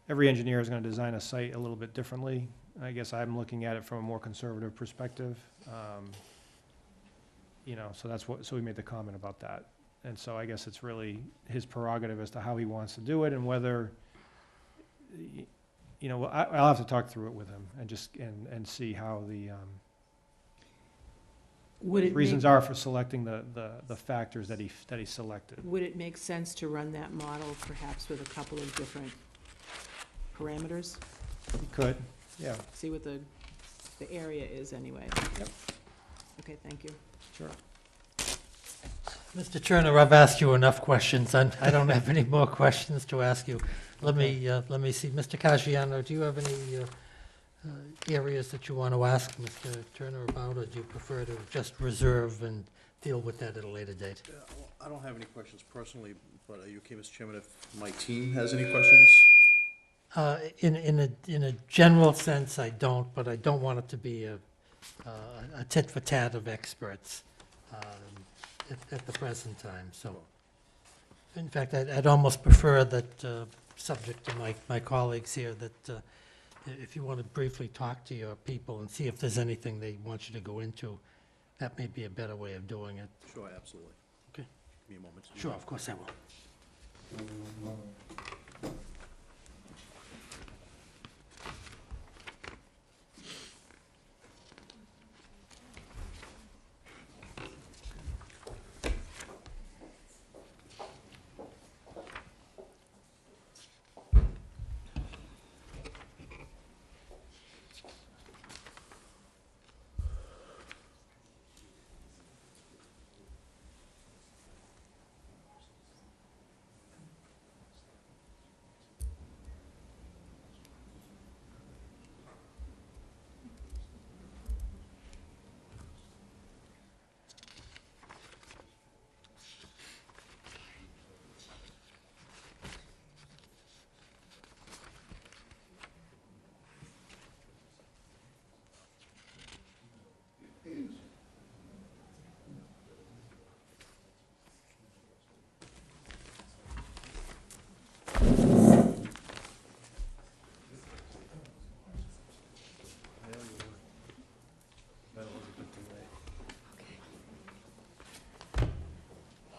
every engineer is gonna design a site a little bit differently. I guess I'm looking at it from a more conservative perspective. So we made the comment about that. And so I guess it's really his prerogative as to how he wants to do it and whether, I'll have to talk through it with him and see how the Would it reasons make, are for selecting the factors that he selected. would it make sense to run that model perhaps with a couple of different parameters? He could, yeah, See what the area is anyway? Yep. Okay, thank you. sure. Mr. Turner, I've asked you enough questions. I don't have any more questions to ask you. Let me see. Mr. Caggiano, do you have any areas that you want to ask Mr. Turner about, or do you prefer to just reserve and deal with that at a later date? I don't have any questions personally, but are you okay, Mr. Chairman, if my team has any questions? In a general sense, I don't, but I don't want it to be a tit for tat of experts at the present time, so. In fact, I'd almost prefer that, subject to my colleagues here, that if you want to briefly talk to your people and see if there's anything they want you to go into, that may be a better way of doing it. Sure, absolutely. Okay. Give me a moment. Sure, of course I will.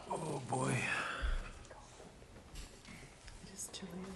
Oh, boy. It is too early.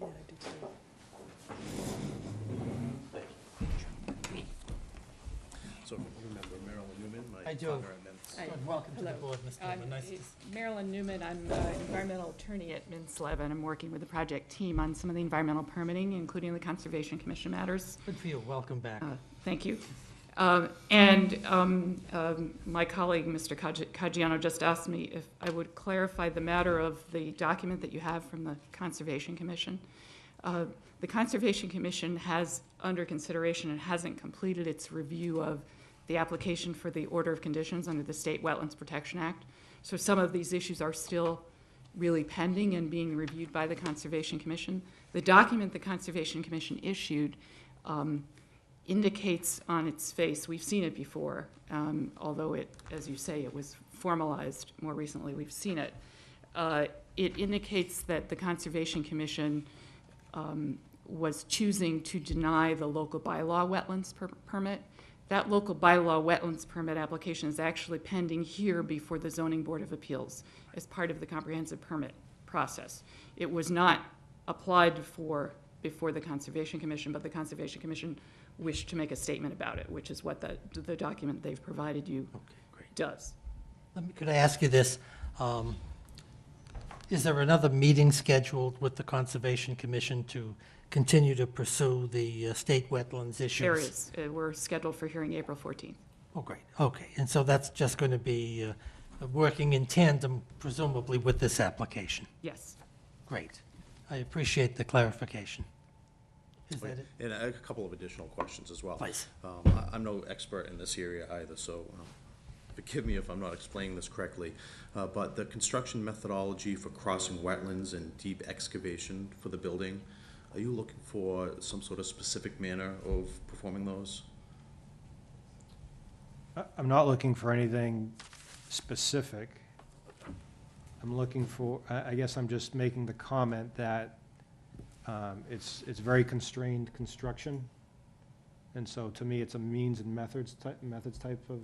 Yeah, I do too. So remember Marilyn Newman, I do. Founder at Mintz. Hi. Good, welcome to the Hello. board, Mr. I'm Levin. Nice to Marilyn Newman. I'm an environmental attorney at Mintz-Lev, and I'm working with the project team on some of the environmental permitting, including the Conservation Commission matters. Good for you, welcome back. Thank you. My colleague, Mr. Caggiano, just asked me if I would clarify the matter of the document that you have from the Conservation Commission. The Conservation Commission has under consideration and hasn't completed its review of the application for the order of conditions under the State Wetlands Protection Act. So some of these issues are still really pending and being reviewed by the Conservation Commission. The document the Conservation Commission issued indicates on its face, we've seen it before, although it, as you say, it was formalized more recently, we've seen it. It indicates that the Conservation Commission was choosing to deny the local bylaw wetlands permit. That local bylaw wetlands permit application is actually pending here before the Zoning Board of Appeals as part of the comprehensive permit process. It was not applied for before the Conservation Commission, but the Conservation Commission wished to make a statement about it, which is what the document they've provided you does. Could I ask you this? Is there another meeting scheduled with the Conservation Commission to continue to pursue the state wetlands issues? There is. We're scheduled for hearing April 14th. Oh, great, okay. And so that's just going to be working in tandem, presumably, with this application? Yes. Great. I appreciate the clarification. Is that it? And a couple of additional questions as well. Please. I'm no expert in this area either, so forgive me if I'm not explaining this correctly. But the construction methodology for crossing wetlands and deep excavation for the building, are you looking for some sort of specific manner of performing those? I'm not looking for anything specific. I'm looking for, I guess I'm just making the comment that it's very constrained construction. And so to me, it's a means and methods type of